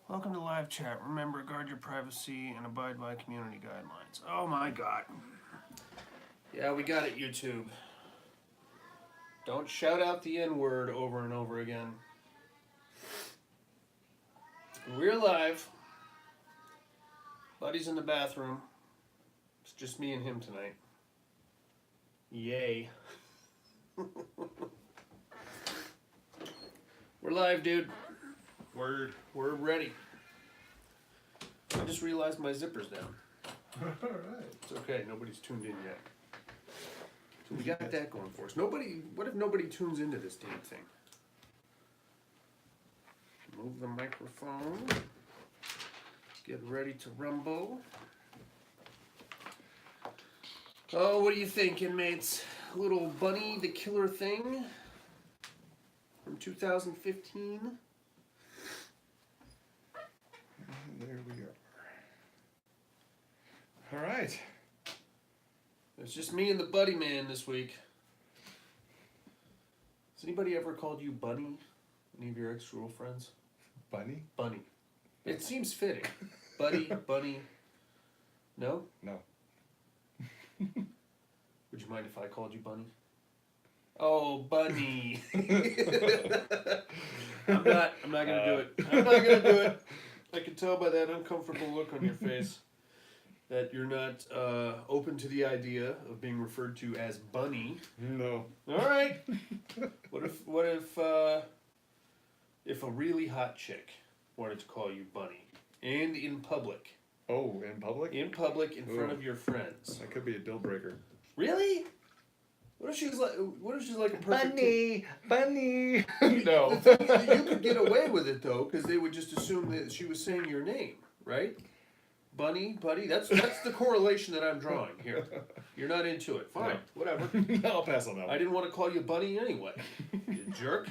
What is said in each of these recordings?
Welcome to live chat. Remember, guard your privacy and abide by community guidelines. Oh my god. Yeah, we got it, YouTube. Don't shout out the N word over and over again. We're live. Buddy's in the bathroom. It's just me and him tonight. Yay. We're live, dude. We're ready. I just realized my zipper's down. Alright. It's okay, nobody's tuned in yet. So we got that going for us. What if nobody tunes into this damn thing? Move the microphone. Get ready to rumble. Oh, what are you thinking, mates? Little Bunny the Killer Thing from 2015. There we are. Alright. It's just me and the Buddy Man this week. Has anybody ever called you Bunny? Any of your ex-girlfriends? Bunny? Bunny. It seems fitting. Buddy, Bunny. No? No. Would you mind if I called you Bunny? Oh, Bunny. I'm not gonna do it. I'm not gonna do it. I can tell by that uncomfortable look on your face that you're not open to the idea of being referred to as Bunny. No. All right. What if a really hot chick wanted to call you Bunny and in public? Oh, in public? In public, in front Ooh. of your friends. That could be a deal breaker. Really? What if she's like a perfect Bunny! The No. thing is that you could get away with it though, because they would just assume that she was saying your name, right? Bunny, Buddy. That's the correlation that I'm drawing here. You're not into it. Fine, whatever. I'll pass on that I one. didn't want to call you Bunny anyway. You jerk.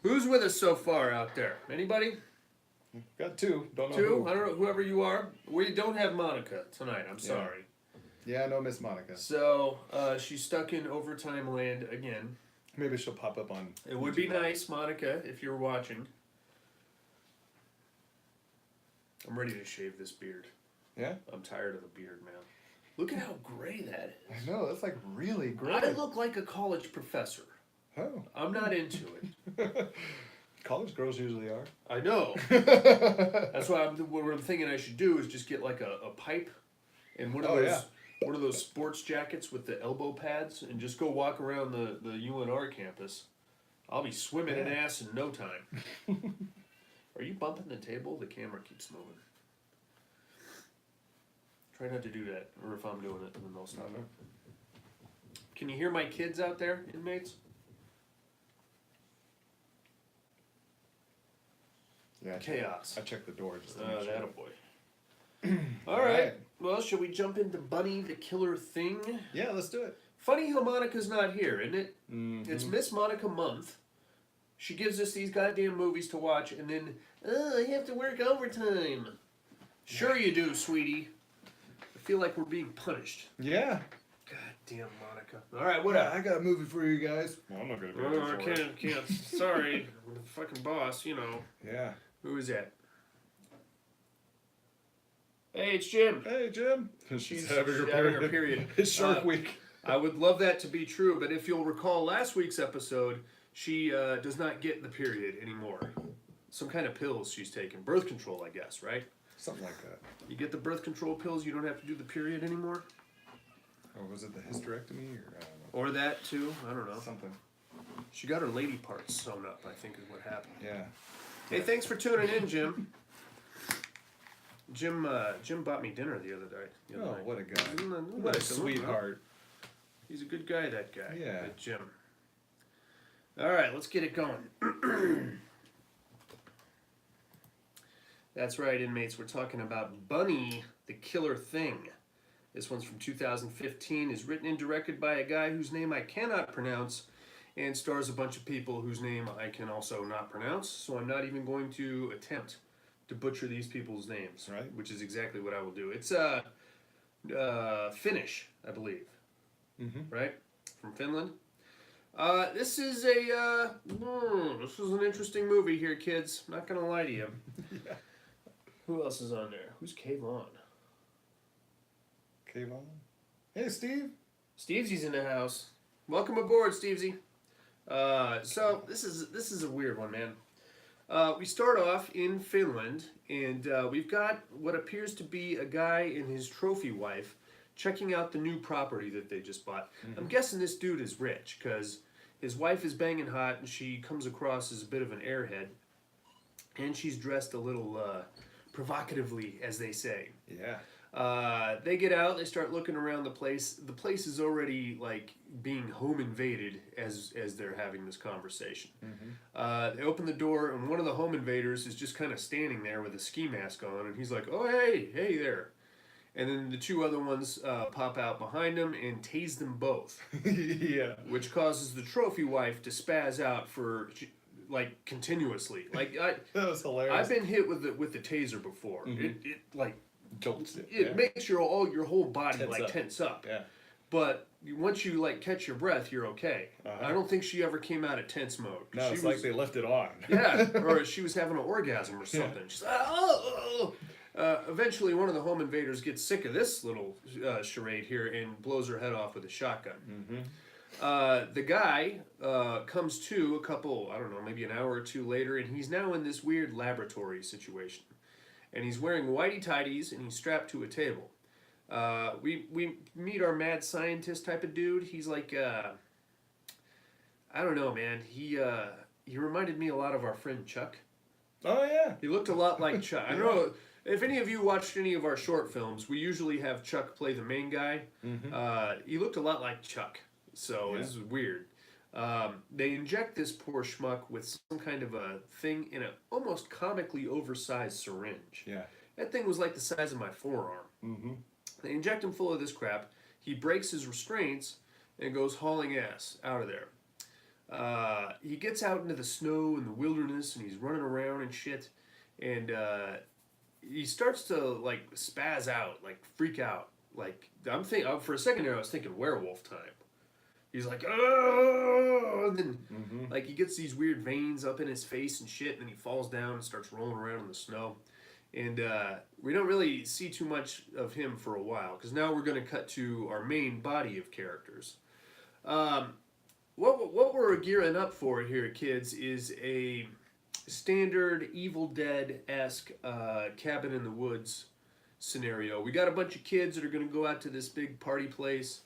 Who's with us so far out there? Anybody? Got two. Don't know Two? who. I don't know. Whoever you are. We don't have Monica tonight. I'm Yeah. sorry. Yeah, I know Miss Monica. So she's stuck in overtime land again. Maybe she'll pop up on... It would be YouTube. nice, Monica, if you're watching. I'm ready to shave this beard. Yeah? I'm tired of the beard, man. Look at how gray that is. I know, that's like really great. I look like a college professor. Oh. I'm not into it. College girls usually are. I know. That's why what I'm thinking I should do is just get like a pipe and one of those sports jackets with the elbow pads and just go walk around the UNR campus. I'll be swimming in ass in no time. Are you bumping the table? The camera keeps moving. Try not to do that, or if I'm doing it, then they'll stop it. Can you hear my kids out there, inmates? Yeah. Chaos. I checked the door just to make sure. Attaboy. All right. Well, shall we jump into Bunny the Killer Thing? Yeah, let's do it. Funny how Monica's not here, isn't it? Mm-hmm. It's Miss Monica month. She gives us these goddamn movies to watch, and then, I have to work overtime. Sure you do, sweetie. I feel like we're being punished. Yeah. Goddamn Monica. All right, what Yeah, up? I got a movie for you guys. Well, I'm not gonna be Oh, I can't. Sorry. I'm the fucking boss, you know. Yeah. Who is that? Hey, it's Jim. Hey, Jim. She's having her period. It's Shark Week. I would love that to be true, but if you'll recall last week's episode, she does not get the period anymore. Some kind of pills she's taking. Birth control, I guess, right? Something like that. You get the birth control pills, you don't have to do the period anymore? Or was it the hysterectomy? Or I don't know. Or that, too? I don't know. Something. She got her lady parts sewn up, I think is what happened. Yeah. Hey, thanks for tuning in, Jim. Jim bought me dinner the other day. Oh, what a guy. Isn't that What a nice? sweetheart. He's a good guy, that guy. Yeah. That Jim. All right, let's get it going. That's right, inmates. We're talking about Bunny the Killer Thing. This one's from 2015, is written and directed by a guy whose name I cannot pronounce, and stars a bunch of people whose name I can also not pronounce, so I'm not even going to attempt to butcher these people's names, Right. which is exactly what I will do. It's Finnish, I believe, Mm-hmm. right? From Finland. This is this is an interesting movie here, kids. Not gonna lie to you. Yeah. Who else is on there? Who's Kayvon? Kayvon? Hey, Steve. Stevesy's in the house. Welcome aboard, Stevesy. So this is a weird one, man. We start off in Finland, and we've got what appears to be a guy and his trophy wife checking out the new property that they just bought. Mm-hmm. I'm guessing this dude is rich, because his wife is banging hot, and she comes across as a bit of an airhead, and she's dressed a little provocatively, as they say. Yeah. They get out, they start looking around the place. The place is already like being home invaded as they're having this conversation. Mm-hmm. They open the door, and one of the home invaders is just kind of standing there with a ski mask on, and he's like, "Oh, hey there." And then the two other ones pop out behind him and tase them both. Yeah. Which causes the trophy wife to spaz out for like continuously. Like That was hilarious. I've been hit with the taser before. Mm-hmm. It like Jolts it. it makes your whole body tense up. Yeah. But once you like catch your breath, you're okay. Uh-huh. I don't think she ever came out of tense mode. No, it's like they left it on. Yeah, or she was having an orgasm or something. She's like, oh. Eventually, one of the home invaders gets sick of this little charade here and blows her head off with a shotgun. Mm-hmm. The guy comes to a couple, I don't know, maybe an hour or two later, and he's now in this weird laboratory situation. And he's wearing whitey-tighties, and he's strapped to a table. We meet our mad scientist type of dude. He's like, I don't know, man. He reminded me a lot of our friend Chuck. Oh, yeah. He looked a lot like Chuck. I don't know if any of you watched any of our short films. We usually have Chuck play the main guy. Mm-hmm. He looked a lot like Chuck, so this is weird. They inject this poor schmuck with some kind of a thing in an almost comically oversized syringe. Yeah. That thing was like the size of my forearm. Mm-hmm. They inject him full of this crap. He breaks his restraints and goes hauling ass out of there. He gets out into the snow and the wilderness, and he's running around and shit. And he starts to like spaz out, like freak out. Like I'm thinking for a second there, I was thinking werewolf time. He's like, oh, and then like he gets these weird veins up in his face and shit, and then he falls down and starts rolling around in the snow. And we don't really see too much of him for a while, because now we're going to cut to our main body of characters. What we're gearing up for here, kids, is a standard Evil Dead-esque cabin in the woods scenario. We got a bunch of kids that are going to go out to this big party place,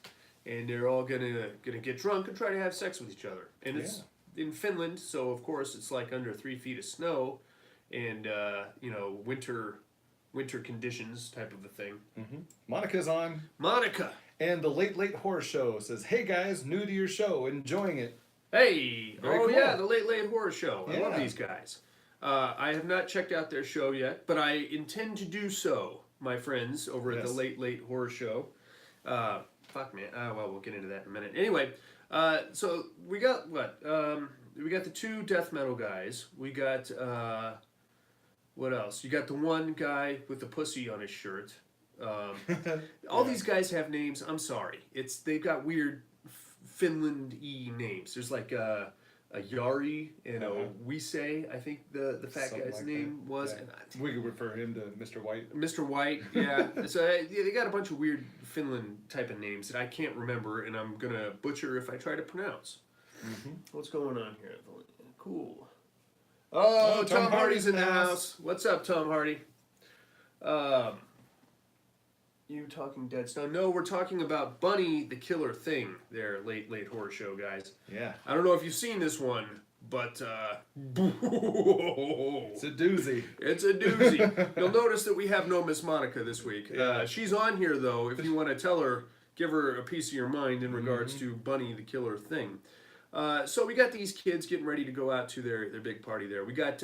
and they're all gonna get drunk and try to have sex with each other. And it's in Finland, so of course it's like under 3 feet of snow, and winter conditions type of a thing. Mm-hmm. Monica's on. Monica. And the Late Late Horror Show says, "Hey guys, new to your show, enjoying it." Hey! Very oh cool. yeah, the Late Late Horror Show. I love Yeah. these guys. I have not checked out their show yet, but I intend to do so, my friends, over at the Late Late Horror Show. Fuck man. Well, we'll get into that in a minute. Anyway, so we got what? We got the two death metal guys. We got what else? You got the one guy with the pussy on his shirt. All these guys have names. I'm sorry. They've got weird Finland-y names. There's like a Yari and a Wise, I think the fat Something guy's like name that. was. Yeah. We could refer him to Mr. White. Mr. White, yeah. So they got a bunch of weird Finland type of names that I can't remember, and I'm gonna butcher if I try to pronounce. Mm-hmm. What's going on here? Cool. Oh, Tom Hardy's in the house. What's up, Tom Hardy? You Talking Dead Stone? No, we're talking about Bunny the Killer Thing. There, Late Late Horror Show guys. Yeah. I don't know if you've seen this one, but it's a doozy. It's a doozy. You'll notice that we have no Miss Monica this week. Yeah. She's on here though. If you want to tell her, give her a piece of your mind in regards to Bunny the Killer Thing. So we got these kids getting ready to go out to their big party there. We got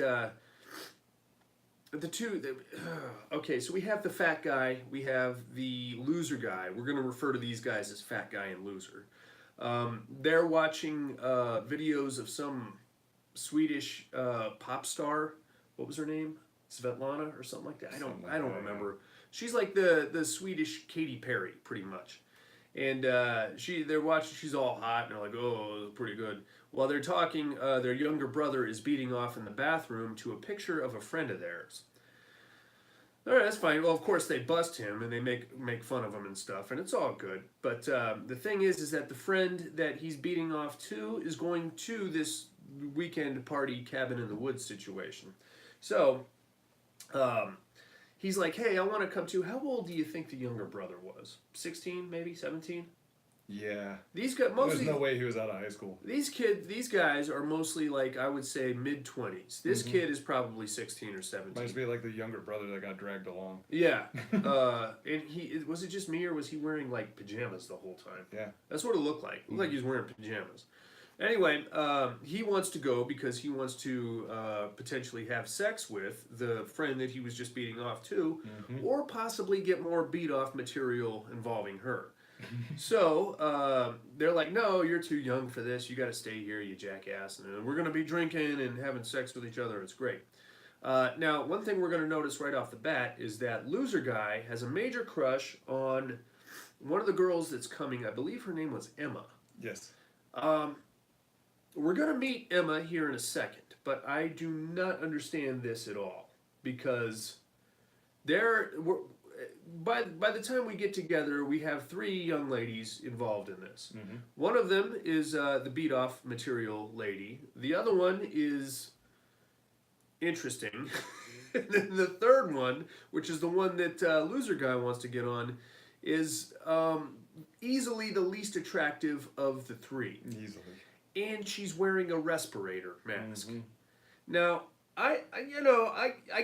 okay, so we have the fat guy, we have the loser guy. We're going to refer to these guys as fat guy and loser. They're watching videos of some Swedish pop star. What was her name? Svetlana or something like that. I don't remember. She's like the Swedish Katy Perry, pretty much. And they're watching. She's all hot, and they're like, "Oh, it was pretty good." While they're talking, their younger brother is beating off in the bathroom to a picture of a friend of theirs. All right, that's fine. Well, of course they bust him and they make fun of him and stuff, and it's all good. But the thing is that the friend that he's beating off to is going to this weekend party cabin in the woods situation. So he's like, "Hey, I want to come too." How old do you think the younger brother was? 16, maybe 17. Yeah. These guys, There's no way he was out of high school. These guys are mostly like, I would say, mid-20s. This kid is probably 16 or 17. Might be like the younger brother that got dragged along. Yeah. And was it just me, or was he wearing like pajamas the whole time? Yeah. That's what it looked like. It looked like he was wearing pajamas. Anyway, he wants to go because he wants to potentially have sex with the friend that he was just beating off to, or possibly get more beat-off material involving her. So they're like, "No, you're too young for this. You got to stay here, you jackass. And we're going to be drinking and having sex with each other. It's great." Now, one thing we're going to notice right off the bat is that loser guy has a major crush on one of the girls that's coming. I believe her name was Emma. Yes. We're going to meet Emma here in a second, but I do not understand this at all because by the time we get together, we have 3 young ladies involved in this. One of them is the beat-off material lady. The other one is interesting. And then the third one, which is the one that loser guy wants to get on, is easily the least attractive of the 3. Easily. And she's wearing a respirator mask. Now, I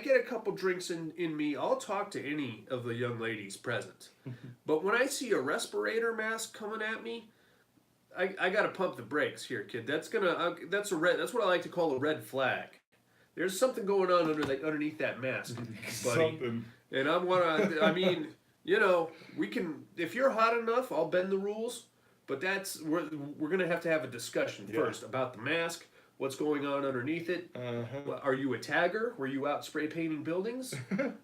get a couple drinks in me. I'll talk to any of the young ladies present. But when I see a respirator mask coming at me, I gotta pump the brakes here, kid. That's what I like to call a red flag. There's something going on underneath that mask, buddy. Something. And we can, if you're hot enough, I'll bend the rules. But we're gonna have to have a discussion first about the mask. What's going on underneath it? Are you a tagger? Were you out spray painting buildings?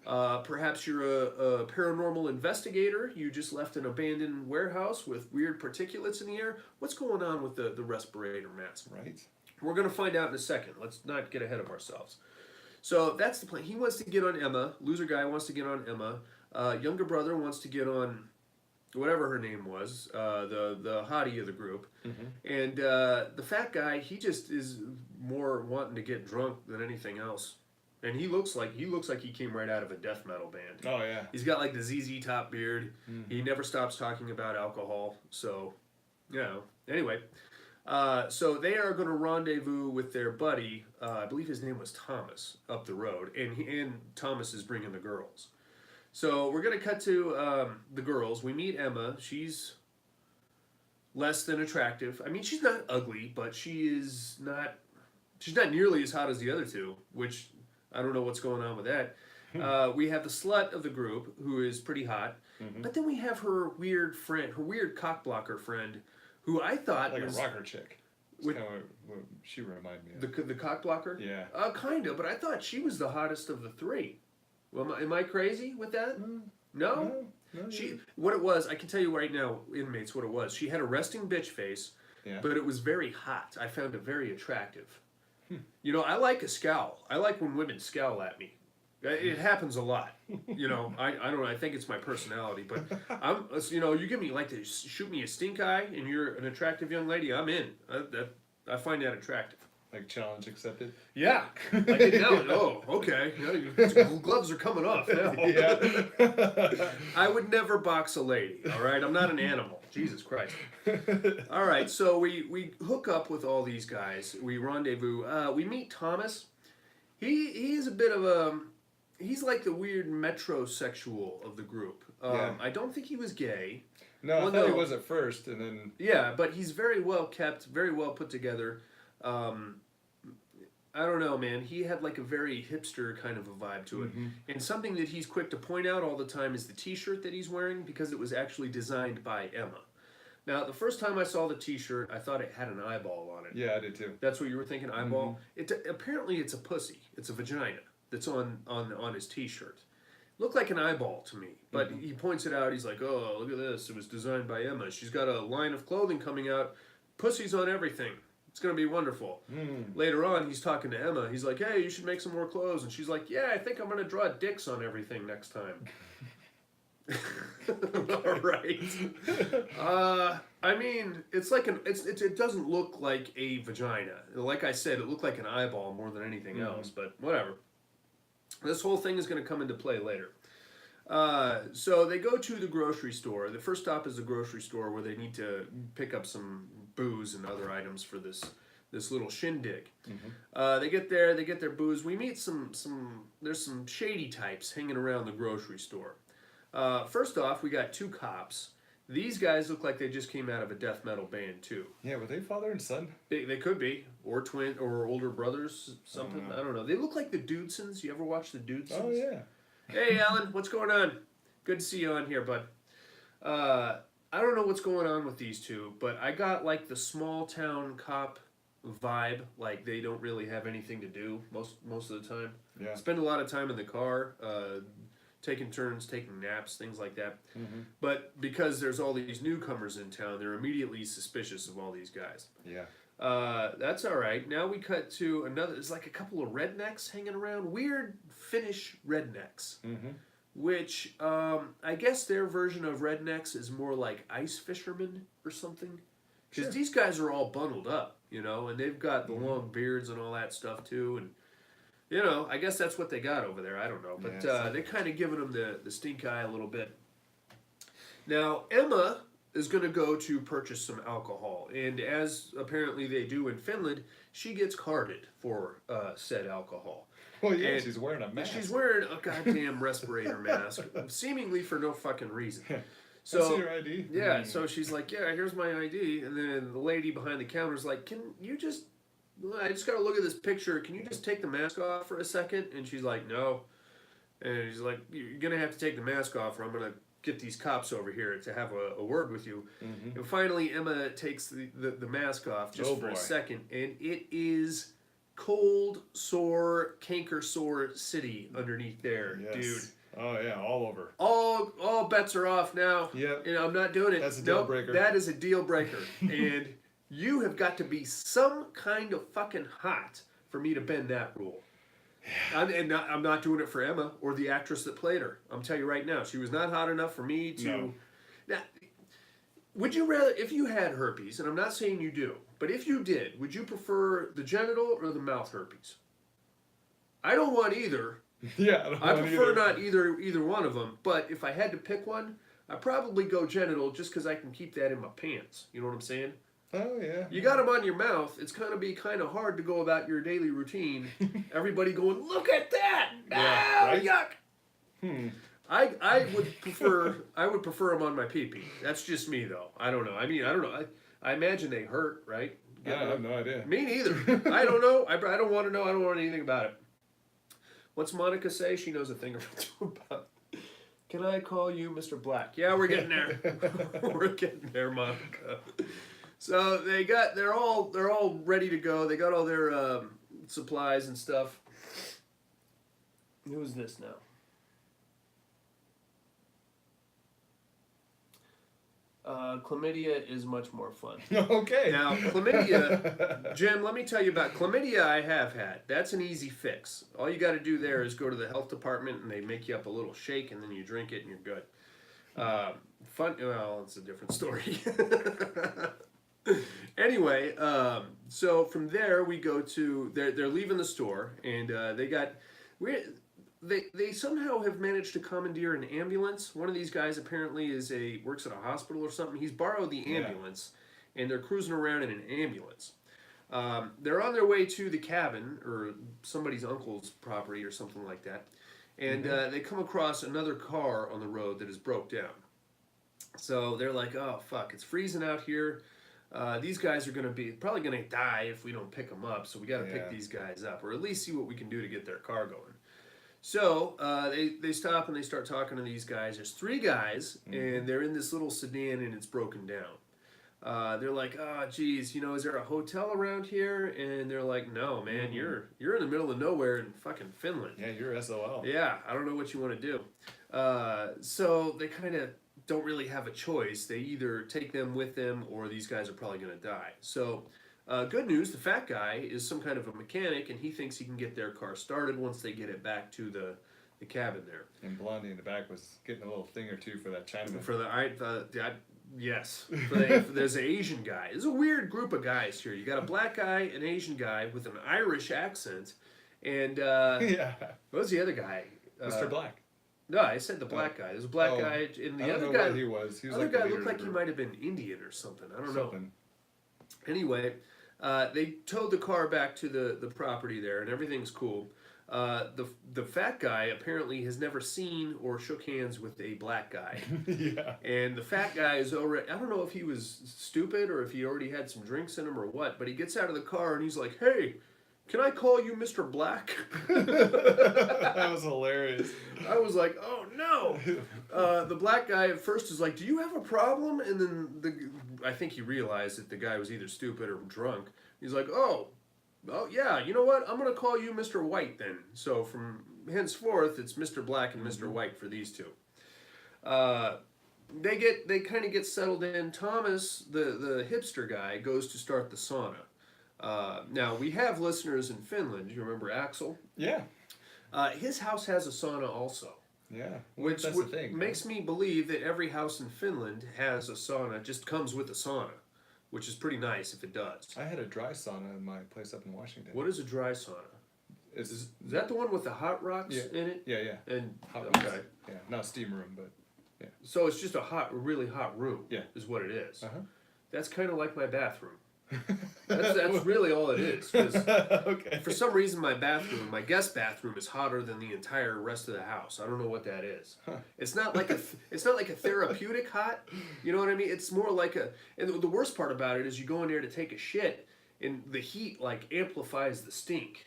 Perhaps you're a paranormal investigator. You just left an abandoned warehouse with weird particulates in the air. What's going on with the respirator mask? Right. We're going to find out in a second. Let's not get ahead of ourselves. So that's the plan. He wants to get on Emma. Loser guy wants to get on Emma. Younger brother wants to get on whatever her name was, the hottie of the group. And the fat guy, he just is more wanting to get drunk than anything else. And he looks like he came right out of a death metal band. Oh yeah. He's got like the ZZ Top beard. He never stops talking about alcohol. So, anyway, so they are going to rendezvous with their buddy. I believe his name was Thomas, up the road, and Thomas is bringing the girls. So we're going to cut to the girls. We meet Emma. She's less than attractive. I mean, she's not ugly, but she's not nearly as hot as the other 2, which I don't know what's going on with that. We have the slut of the group, who is pretty hot. But then we have her weird friend, her weird cockblocker friend, who I thought like was a rocker chick. That's kind of what she reminded me of. The cockblocker? Yeah. Kind of, but I thought she was the hottest of the 3. Well, am I crazy with that? No? What it was, I can tell you right now, inmates, what it was. She had a resting bitch face, but it was very hot. I found it very attractive. I like a scowl. I like when women scowl at me. It happens a lot. I don't know. I think it's my personality, but you give me to shoot me a stink eye, and you're an attractive young lady. I'm in. I find that attractive. Like challenge accepted. Yeah, I didn't know. Oh, okay. Gloves are coming off now. Yeah. I would never box a lady. All right, I'm not an animal. Jesus Christ. All right, so we hook up with all these guys. We rendezvous. We meet Thomas. He's a bit of he's like the weird metrosexual of the group. I don't think he was gay. No, I thought he was at first, and then. Yeah, but he's very well kept, very well put together. I don't know, man. He had like a very hipster kind of a vibe to it. And something that he's quick to point out all the time is the t-shirt that he's wearing, because it was actually designed by Emma. Now, the first time I saw the t-shirt, I thought it had an eyeball on it. Yeah, I did too. That's what you were thinking, eyeball? Apparently it's a pussy. It's a vagina that's on his t-shirt. looked like an eyeball to me. But he points it out. He's like, oh, look at this. It was designed by Emma. She's got a line of clothing coming out. Pussies on everything. It's going to be wonderful. Later on, he's talking to Emma. He's like, hey, you should make some more clothes. And she's like, yeah, I think I'm going to draw dicks on everything next time. All right. I mean, it's like it doesn't look like a vagina. Like I said, it looked like an eyeball more than anything else, but whatever. This whole thing is going to come into play later. So they go to the grocery store. The first stop is the grocery store where they need to pick up some booze and other items for this little shindig. They get there, they get their booze. We meet there's some shady types hanging around the grocery store. First off, we got two cops. These guys look like they just came out of a death metal band too. Yeah, were they father and son? They could be, or twin, or older brothers, something. I don't know. They look like the Dudesons. You ever watch the Dudesons? Oh yeah. Hey, Alan, what's going on? Good to see you on here, bud. I don't know what's going on with these two, but I got like the small town cop vibe. Like they don't really have anything to do most of the time. Yeah. Spend a lot of time in the car, taking turns, taking naps, things like that. But because there's all these newcomers in town, they're immediately suspicious of all these guys. Yeah. That's all right. Now we cut to another. There's like a couple of rednecks hanging around. Weird Finnish rednecks. Which I guess their version of rednecks is more like ice fishermen or something. Because these guys are all bundled up, you know, and they've got the long beards and all that stuff too. And, you know, I guess that's what they got over there. I don't know. But they're kind of giving them the stink eye a little bit. Now, Emma is going to go to purchase some alcohol. And as apparently they do in Finland, she gets carded for said alcohol. Well, yeah, And she's wearing a mask. She's wearing a goddamn respirator mask, seemingly for no fucking reason. I So, see your ID. yeah, so she's like, yeah, here's my ID. And then the lady behind the counter is like, I just got to look at this picture. Can you just take the mask off for a second? And she's like, no. And he's like, you're going to have to take the mask off or I'm going to get these cops over here to have a word with you. And finally, Emma takes the mask off just for a second. And it is cold, sore, canker sore city underneath there, dude. Oh yeah, all over. All bets are off now. Yep. You know, I'm not doing it. That's a deal breaker. That is a deal breaker. And you have got to be some kind of fucking hot for me to bend that rule. I'm not doing it for Emma or the actress that played her. I'm telling you right now, she was not hot enough for me to. No. Now, would you rather, if you had herpes, and I'm not saying you do, but if you did, would you prefer the genital or the mouth herpes? I don't want either. Yeah, I prefer not either one of them, but if I had to pick one, I'd probably go genital just because I can keep that in my pants. You know what I'm saying? Oh yeah. You got them on your mouth. It's going to be kind of hard to go about your daily routine. Everybody going, look at that! Yeah, right? Yuck! I would prefer them on my pee-pee. That's just me though. I don't know. I mean, I don't know. I imagine they hurt, right? I have no idea. Me neither. I don't know. I don't want to know. I don't want anything about it. What's Monica say? She knows a thing or two about. Can I call you Mr. Black? Yeah, we're getting there. We're getting there, Monica. So they're all ready to go. They got all their supplies and stuff. Who's this now? Chlamydia is much more fun. Okay. Now, chlamydia, Jim, let me tell you about chlamydia I have had. That's an easy fix. All you got to do there is go to the health department and they make you up a little shake and then you drink it and you're good. Well, it's a different story. Anyway, so from there we go to, they're leaving the store and they somehow have managed to commandeer an ambulance. One of these guys apparently works at a hospital or something. He's borrowed the ambulance, and they're cruising around in an ambulance. They're on their way to the cabin or somebody's uncle's property or something like that, and they come across another car on the road that is broke down. So they're like, "Oh fuck! It's freezing out here. These guys are probably gonna die if we don't pick them up. So we got to pick these guys up, or at least see what we can do to get their car going." So they stop and they start talking to these guys. There's three guys, and they're in this little sedan, and it's broken down. They're like, oh, geez, is there a hotel around here? And they're like, no, man, you're in the middle of nowhere in fucking Finland. Yeah, you're SOL. Yeah, I don't know what you want to do. So they kind of don't really have a choice. They either take them with them or these guys are probably going to die. So, good news, the fat guy is some kind of a mechanic and he thinks he can get their car started once they get it back to the cabin there. And Blondie in the back was getting a little thing or two for that Chinaman. Yes. There's an Asian guy. There's a weird group of guys here. You got a black guy, an Asian guy with an Irish accent, and yeah. What was the other guy? Mr. Black. No, I said the black guy. There's a black guy, and the other guy. What he was. He was other like guy looked like he might have been Indian or something. I don't know. Anyway, they towed the car back to the property there, and everything's cool. The fat guy apparently has never seen or shook hands with a black guy. Yeah. And the fat guy is already, I don't know if he was stupid or if he already had some drinks in him or what, but he gets out of the car and he's like, hey, can I call you Mr. Black? That was hilarious. I was like, oh no. The black guy at first is like, do you have a problem? And then I think he realized that the guy was either stupid or drunk. He's like, oh yeah, you know what? I'm going to call you Mr. White then. So from henceforth, it's Mr. Black and Mr. White for these two. They kind of get settled in. Thomas, the hipster guy, goes to start the sauna. Now, we have listeners in Finland. You remember Axel? Yeah. His house has a sauna also. Yeah. Which that's the thing, makes me believe that every house in Finland has a sauna, just comes with a sauna. Which is pretty nice if it does. I had a dry sauna in my place up in Washington. What is a dry sauna? Is that the one with the hot rocks in it? Yeah, yeah. And hot okay. rocks. Yeah, not steam room, but yeah. So it's just a really hot room. Yeah. Is what it is. Uh-huh. That's kind of like my bathroom. That's really all it is. 'Cause okay. for some reason, my guest bathroom, is hotter than the entire rest of the house. I don't know what that is. Huh. It's not like a therapeutic hot. You know what I mean? It's more like And the worst part about it is you go in there to take a shit, and the heat like amplifies the stink.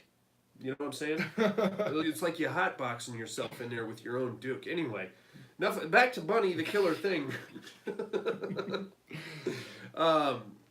You know what I'm saying? It's like you hotboxing yourself in there with your own Duke. Anyway, back to Bunny the killer thing.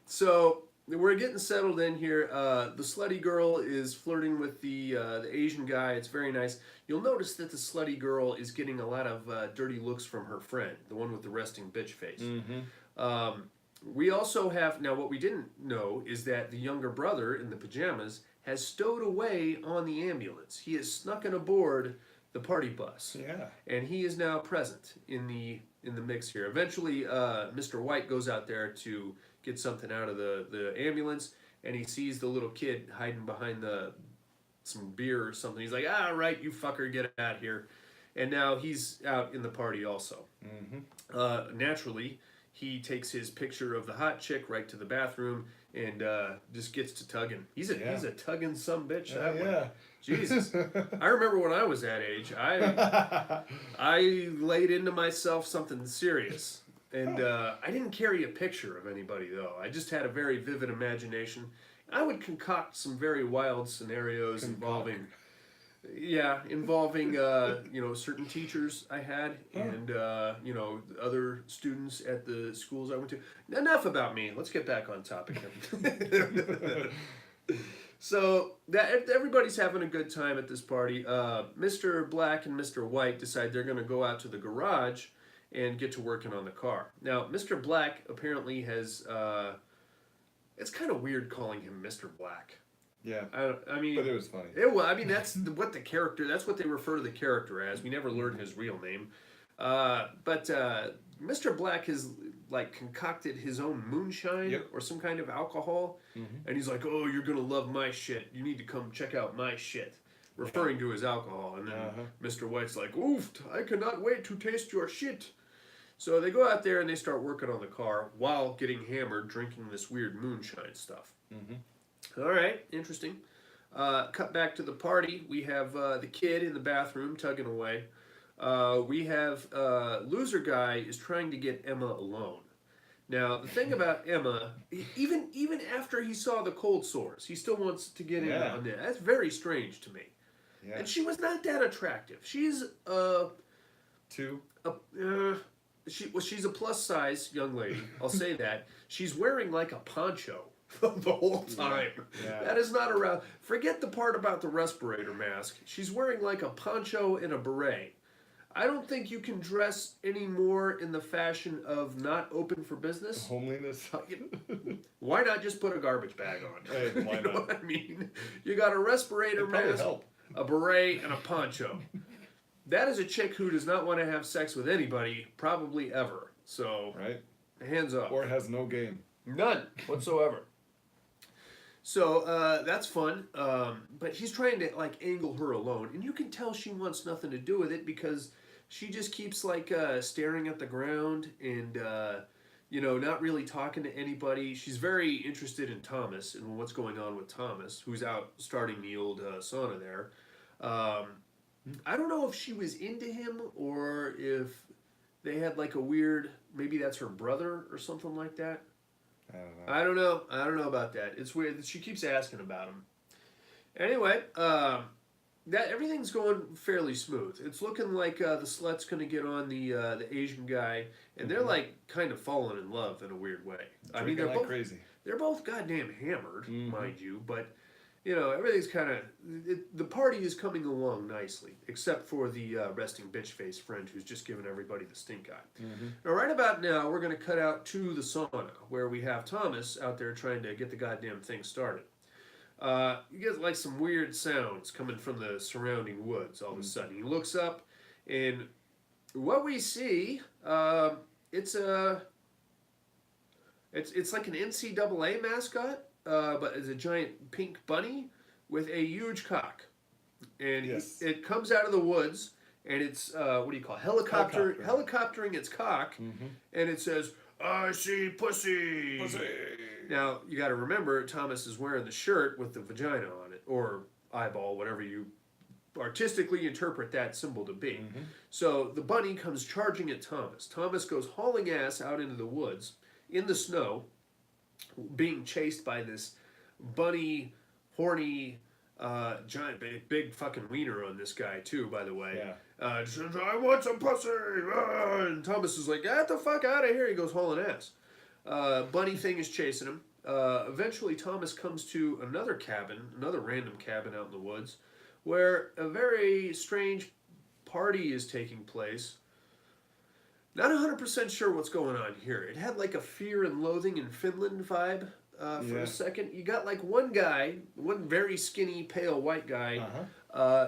So we're getting settled in here. The slutty girl is flirting with the Asian guy. It's very nice. You'll notice that the slutty girl is getting a lot of dirty looks from her friend, the one with the resting bitch face. Mm-hmm. We also have, now what we didn't know is that the younger brother in the pajamas has stowed away on the ambulance. He has snuck in aboard the party bus. Yeah. And he is now present in the mix here. Eventually, Mr. White goes out there to get something out of the ambulance, and he sees the little kid hiding behind some beer or something. He's like, right, you fucker, get out here. And now he's out in the party also. Mm-hmm. Naturally, he takes his picture of the hot chick right to the bathroom and just gets to tugging. He's a tugging sumbitch. Yeah. Jesus. I remember when I was that age, I laid into myself something serious. And I didn't carry a picture of anybody, though. I just had a very vivid imagination. I would concoct some very wild scenarios involving certain teachers I had and, other students at the schools I went to. Enough about me. Let's get back on topic. So everybody's having a good time at this party. Mr. Black and Mr. White decide they're going to go out to the garage and get to working on the car. Now, Mr. Black apparently has... it's kind of weird calling him Mr. Black. Yeah. I mean... But it was funny. That's what they refer to the character as. We never learn his real name. But Mr. Black has, concocted his own moonshine or some kind of alcohol. Mm-hmm. And he's like, oh, you're going to love my shit. You need to come check out my shit. Referring to his alcohol. And then Mr. White's like, oof, I cannot wait to taste your shit. So they go out there and they start working on the car while getting hammered, drinking this weird moonshine stuff. Mm-hmm. All right, interesting. Cut back to the party. We have the kid in the bathroom tugging away. We have loser guy is trying to get Emma alone. Now, the thing about Emma, even after he saw the cold sores, he still wants to get in on that. That's very strange to me. Yeah. And she was not that attractive. She's two. she's a plus size young lady. I'll say that. She's wearing like a poncho the whole time. Yeah. That is not around. Forget the part about the respirator mask. She's wearing like a poncho and a beret. I don't think you can dress any more in the fashion of not open for business. Homeliness. Why not just put a garbage bag on? Hey, why You know not? what I mean? You got a respirator It'd probably mask, help. a beret, and a poncho. That is a chick who does not want to have sex with anybody, probably ever. So, Right? hands up. Or has no game. None whatsoever. So that's fun, but he's trying to like angle her alone, and you can tell she wants nothing to do with it because she just keeps like staring at the ground and not really talking to anybody. She's very interested in Thomas and what's going on with Thomas, who's out starting the old sauna there. I don't know if she was into him or if they had like a weird, maybe that's her brother or something like that. I don't know. I don't know about that. It's weird. She keeps asking about him. Anyway, that everything's going fairly smooth. It's looking like the slut's gonna get on the Asian guy, and they're like kind of falling in love in a weird way. I mean, Drinking like crazy. they're both goddamn hammered, Mhm. mind you, but everything's kind of the party is coming along nicely, except for the resting bitch face friend who's just giving everybody the stink eye. Now, right about now, we're going to cut out to the sauna where we have Thomas out there trying to get the goddamn thing started. You get like some weird sounds coming from the surrounding woods. All of a sudden, he looks up, and what we see, it's like an NCAA mascot. But it's a giant pink bunny with a huge cock, and Yes. it comes out of the woods, and it's helicoptering its cock, and it says, "I see pussy." Now you got to remember, Thomas is wearing the shirt with the vagina on it, or eyeball, whatever you artistically interpret that symbol to be. So the bunny comes charging at Thomas. Thomas goes hauling ass out into the woods in the snow, being chased by this bunny, horny, giant, big fucking wiener on this guy too, by the way. Yeah. Says, I want some pussy! And Thomas is like, get the fuck out of here! He goes hauling ass. Bunny thing is chasing him. Eventually, Thomas comes to another random cabin out in the woods, where a very strange party is taking place. Not 100% sure what's going on here. It had like a Fear and Loathing in Finland vibe for a second. You got like one very skinny, pale white guy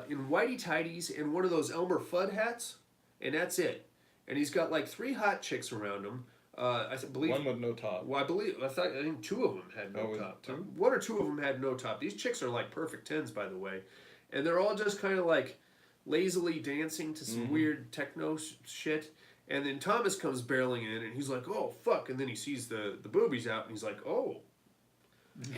in whitey tighties and one of those Elmer Fudd hats, and that's it. And he's got like 3 hot chicks around him. I believe one with no top. Well, I think 2 of them had no top. 2? 1 or 2 of them had no top. These chicks are like perfect 10s, by the way, and they're all just kind of like lazily dancing to some weird techno shit. And then Thomas comes barreling in, and he's like, "Oh fuck!" And then he sees the boobies out, and he's like, "Oh,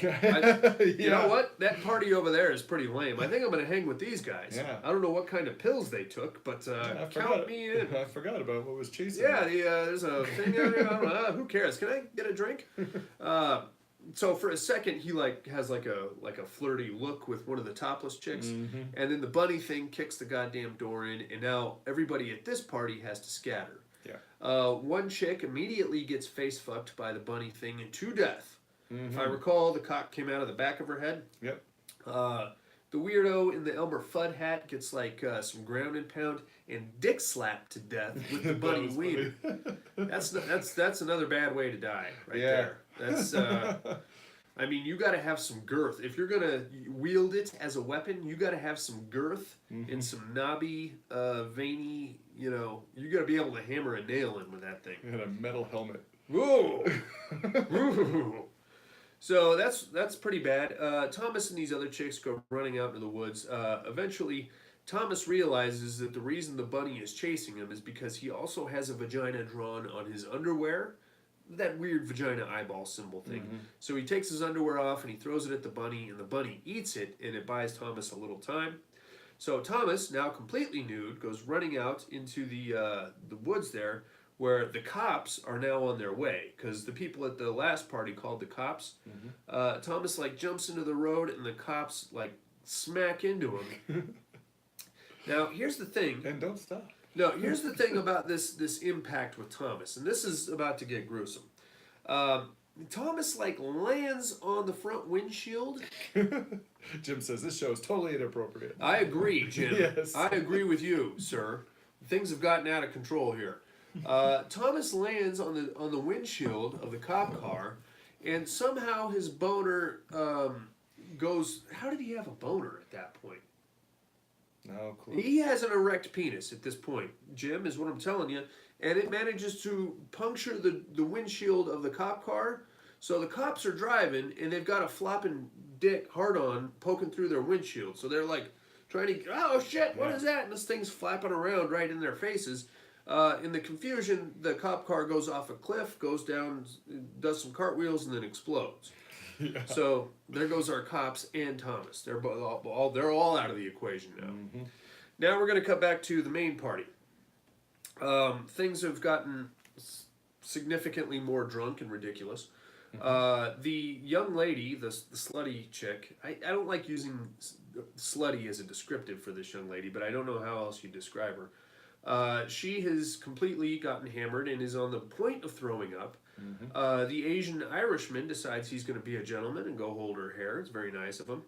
you know what? That party over there is pretty lame. I think I'm gonna hang with these guys. Yeah. I don't know what kind of pills they took, but count me in." I forgot about what was chasing. Yeah, there's a thing out here. I don't know. Who cares? Can I get a drink? So for a second, he has like a flirty look with one of the topless chicks, and then the bunny thing kicks the goddamn door in, and now everybody at this party has to scatter. Yeah. One chick immediately gets face fucked by the bunny thing to death. If I recall, the cock came out of the back of her head. Yep. The weirdo in the Elmer Fudd hat gets like some ground and pound and dick slapped to death with the bunny wiener. That's another bad way to die right there. That's I mean, you got to have some girth if you're gonna wield it as a weapon. You got to have some girth and some knobby, veiny. You got to be able to hammer a nail in with that thing. You had a metal helmet. Whoa! Woo. So that's pretty bad. Thomas and these other chicks go running out into the woods. Eventually, Thomas realizes that the reason the bunny is chasing him is because he also has a vagina drawn on his underwear. That weird vagina eyeball symbol thing. So he takes his underwear off and he throws it at the bunny, and the bunny eats it, and it buys Thomas a little time. So Thomas, now completely nude, goes running out into the woods there, where the cops are now on their way, because the people at the last party called the cops. Thomas jumps into the road, and the cops smack into him. Now here's the thing. And don't stop. No, here's the thing about this impact with Thomas, and this is about to get gruesome. Thomas like lands on the front windshield. Jim says this show is totally inappropriate. I agree, Jim. Yes. I agree with you, sir. Things have gotten out of control here. Thomas lands on the windshield of the cop car, and somehow his boner goes. How did he have a boner at that point? No clue. He has an erect penis at this point, Jim, is what I'm telling you. And it manages to puncture the windshield of the cop car. So the cops are driving, and they've got a flopping dick hard-on poking through their windshield. So they're like trying to, oh shit, what is that? And this thing's flapping around right in their faces. In the confusion, the cop car goes off a cliff, goes down, does some cartwheels, and then explodes. Yeah. So there goes our cops and Thomas. They're all out of the equation now. Mm-hmm. Now we're going to cut back to the main party. Things have gotten significantly more drunk and ridiculous. Mm-hmm. The young lady, the slutty chick, I don't like using slutty as a descriptive for this young lady, but I don't know how else you describe her. She has completely gotten hammered and is on the point of throwing up. Mm-hmm. The Asian Irishman decides he's going to be a gentleman and go hold her hair. It's very nice of him.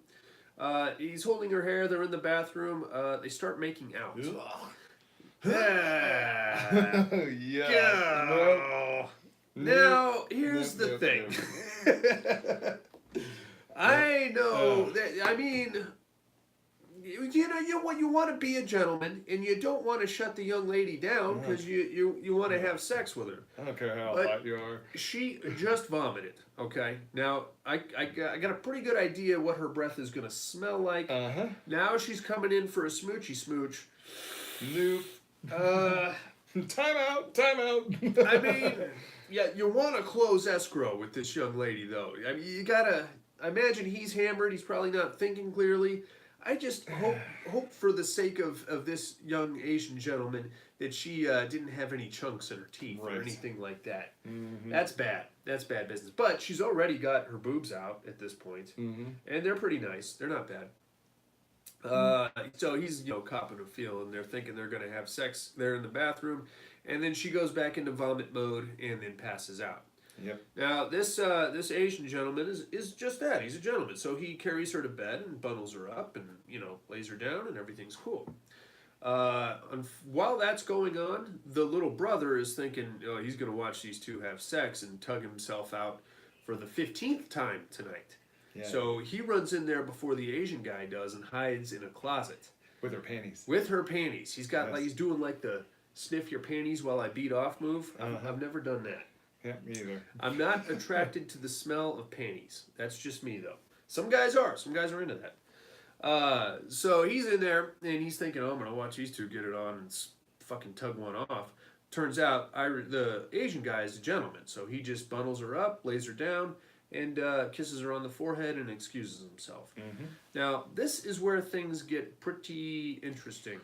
He's holding her hair. They're in the bathroom. They start making out. Yeah. No. Now, here's the thing. I know that, I mean, you want to be a gentleman, and you don't want to shut the young lady down because you want to have sex with her. I don't care how hot you are. She just vomited. Okay, now I got a pretty good idea what her breath is gonna smell like. Now she's coming in for a smoochy smooch. Nope. Time out. I mean, yeah, you want to close escrow with this young lady, though. I mean, you gotta. I imagine he's hammered. He's probably not thinking clearly. I just hope for the sake of this young Asian gentleman that she didn't have any chunks in her teeth or anything like that. Mm-hmm. That's bad. That's bad business. But she's already got her boobs out at this point, and they're pretty nice. They're not bad. So he's copping a feel, and they're thinking they're going to have sex there in the bathroom, and then she goes back into vomit mode and then passes out. Yep. Now this Asian gentleman is just that. He's a gentleman, so he carries her to bed and bundles her up and lays her down and everything's cool. While that's going on, the little brother is thinking, oh, he's going to watch these two have sex and tug himself out for the 15th time tonight. Yeah. So he runs in there before the Asian guy does and hides in a closet. With her panties. With her panties. He's got he's doing like the sniff your panties while I beat off move. I've never done that. Yeah, me either. I'm not attracted to the smell of panties. That's just me, though. Some guys are. Some guys are into that. So he's in there, and he's thinking, oh, I'm going to watch these two get it on and fucking tug one off. Turns out the Asian guy is a gentleman, so he just bundles her up, lays her down, and kisses her on the forehead and excuses himself. Mm-hmm. Now, this is where things get pretty interesting.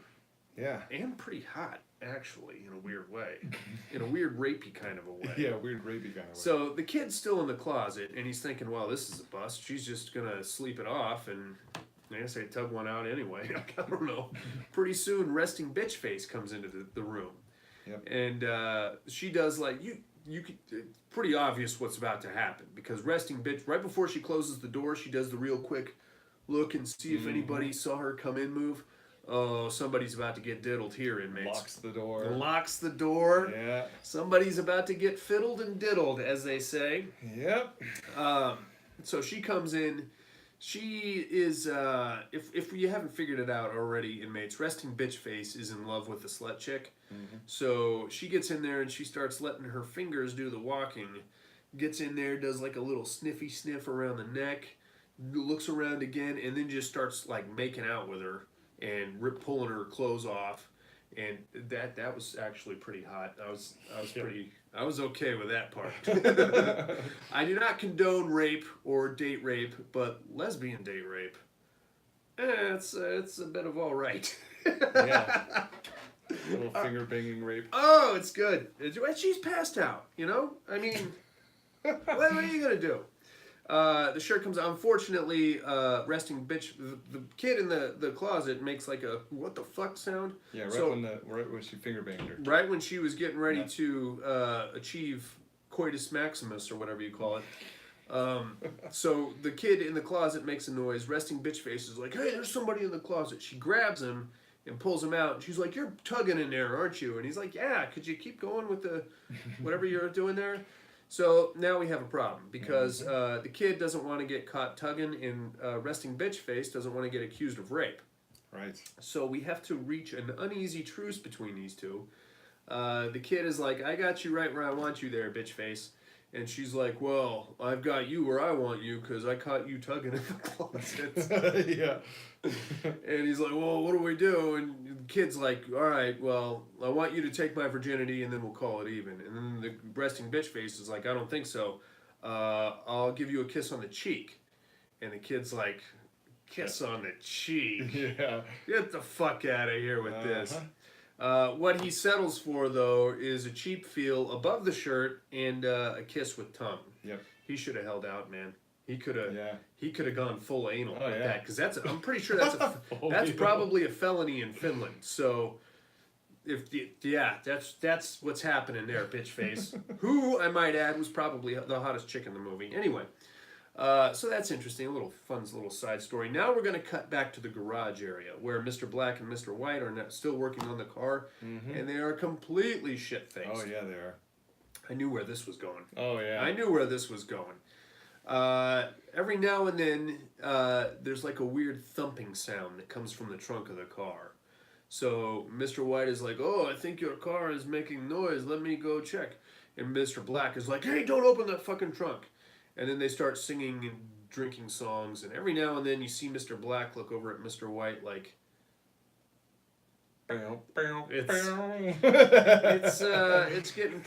Yeah. And pretty hot, actually, in a weird way. In a weird rapey kind of a way. Yeah, weird rapey kind of way. So the kid's still in the closet, and he's thinking, well, this is a bust. She's just going to sleep it off, and I guess I tug one out anyway. I don't know. Pretty soon, resting bitch face comes into the room. Yep. And she does like, you could, pretty obvious what's about to happen, because resting bitch, right before she closes the door, she does the real quick look and see if anybody saw her come in move. Oh, somebody's about to get diddled here, inmates. Locks the door. Locks the door. Yeah. Somebody's about to get fiddled and diddled, as they say. Yep. So she comes in. She is, if you haven't figured it out already, inmates, resting bitch face is in love with the slut chick. Mm-hmm. So she gets in there and she starts letting her fingers do the walking. Gets in there, does like a little sniffy sniff around the neck, looks around again, and then just starts like making out with her and pulling her clothes off. And that was actually pretty hot. I was okay with that part. I do not condone rape or date rape, but lesbian date rape, it's a bit of all right. Yeah. Little finger banging rape. Oh, it's good. She's passed out, I mean, what are you gonna do? The shirt comes out. Unfortunately, resting bitch. The kid in the closet makes like a what the fuck sound. Yeah, right when she finger banged her. Right when she was getting ready to achieve coitus maximus or whatever you call it. So the kid in the closet makes a noise. Resting bitch face is like, "Hey, there's somebody in the closet." She grabs him and pulls him out. And she's like, "You're tugging in there, aren't you?" And he's like, "Yeah. Could you keep going with the whatever you're doing there?" So now we have a problem because the kid doesn't want to get caught tugging, and resting bitch face doesn't want to get accused of rape. Right. So we have to reach an uneasy truce between these two. The kid is like, "I got you right where I want you there, bitch face." And she's like, "Well, I've got you where I want you because I caught you tugging in the closet." Yeah. And he's like, "Well, what do we do?" And the kid's like, "All right, well, I want you to take my virginity and then we'll call it even." And then the resting bitch face is like, "I don't think so. I'll give you a kiss on the cheek." And the kid's like, "Kiss on the cheek? Yeah. Get the fuck out of here with this." What he settles for, though, is a cheap feel above the shirt and a kiss with tongue. Yep. He should have held out, man. He could have. Yeah. He could have gone full anal with yeah. that, because I'm pretty sure that's probably a felony in Finland. So, that's what's happening there, bitch face. Who I might add was probably the hottest chick in the movie. Anyway. So that's interesting, a fun little side story. Now we're going to cut back to the garage area where Mr. Black and Mr. White are still working on the car, and they are completely shit-faced. Oh, yeah, they are. I knew where this was going. Oh, yeah. I knew where this was going. Every now and then, there's like a weird thumping sound that comes from the trunk of the car. So Mr. White is like, "Oh, I think your car is making noise. Let me go check." And Mr. Black is like, "Hey, don't open that fucking trunk." And then they start singing and drinking songs, and every now and then you see Mr. Black look over at Mr. White like, it's getting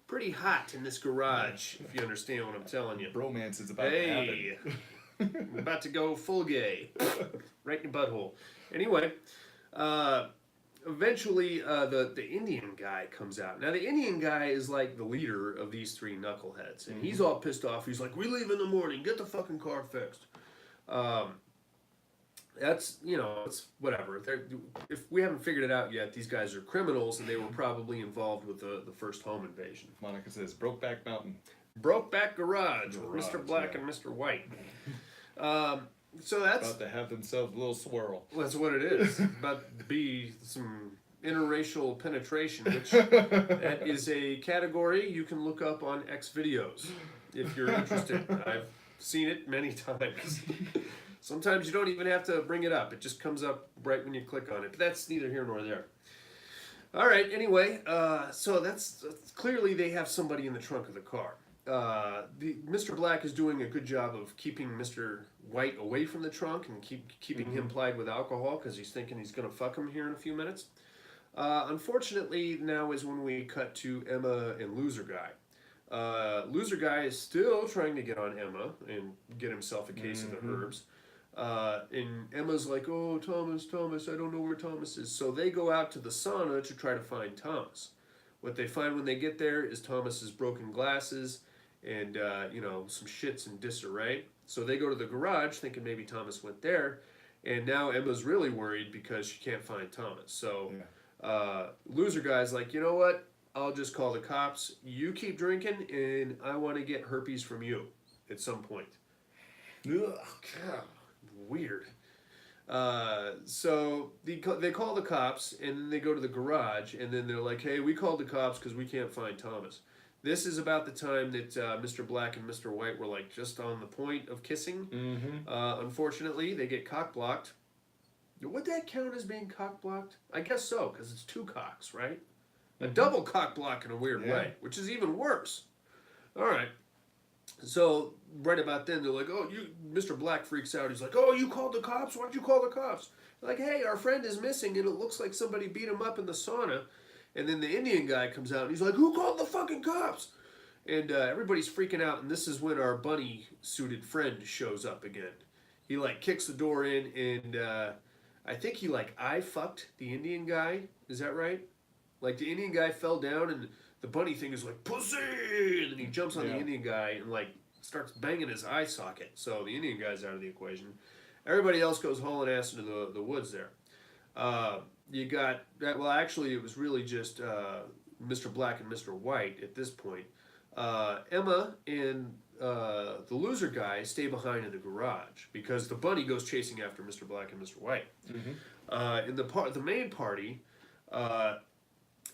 pretty hot in this garage, if you understand what I'm telling you. Bromance is about to happen. I'm about to go full gay, right in your butthole. Anyway, eventually, the Indian guy comes out. Now, the Indian guy is like the leader of these three knuckleheads, and he's all pissed off. He's like, "We leave in the morning. Get the fucking car fixed." That's, it's whatever. If we haven't figured it out yet, these guys are criminals, and they were probably involved with the first home invasion. Monica says, Brokeback Mountain. Brokeback Garage with Mr. Black and Mr. White. So that's about to have themselves a little swirl. That's what it is. About to be some interracial penetration, which that is a category you can look up on X videos if you're interested. I've seen it many times. Sometimes you don't even have to bring it up. It just comes up right when you click on it. But that's neither here nor there. All right. Anyway, so that's clearly they have somebody in the trunk of the car. Mr. Black is doing a good job of keeping Mr. White away from the trunk and keeping him plied with alcohol because he's thinking he's going to fuck him here in a few minutes. Unfortunately, now is when we cut to Emma and Loser Guy. Loser Guy is still trying to get on Emma and get himself a case of the herbs. And Emma's like, "Oh, Thomas, I don't know where Thomas is." So they go out to the sauna to try to find Thomas. What they find when they get there is Thomas's broken glasses and, some shit's in disarray. So they go to the garage thinking maybe Thomas went there. And now Emma's really worried because she can't find Thomas. So Loser Guy's like, "You know what? I'll just call the cops. You keep drinking, and I want to get herpes from you at some point." Ugh, God, weird. So they call the cops, and then they go to the garage, and then they're like, "Hey, we called the cops because we can't find Thomas." This is about the time that Mr. Black and Mr. White were like just on the point of kissing. Unfortunately, they get cock-blocked. Would that count as being cock-blocked? I guess so, because it's two cocks, right? A double cock-block in a weird way, which is even worse. All right. So right about then, they're like, "Oh, Mr. Black freaks out. He's like, "Oh, you called the cops? Why'd you call the cops?" They're like, "Hey, our friend is missing, and it looks like somebody beat him up in the sauna." And then the Indian guy comes out, and he's like, "Who called the fucking cops?" And everybody's freaking out, and this is when our bunny-suited friend shows up again. He, kicks the door in, and I think he, eye-fucked the Indian guy. Is that right? The Indian guy fell down, and the bunny thing is like, "Pussy!" And then he jumps on the Indian guy and, starts banging his eye socket. So the Indian guy's out of the equation. Everybody else goes hauling ass into the woods there. You got that. Well, actually, it was really just Mr. Black and Mr. White at this point. Emma and the loser guy stay behind in the garage because the bunny goes chasing after Mr. Black and Mr. White. In the main party,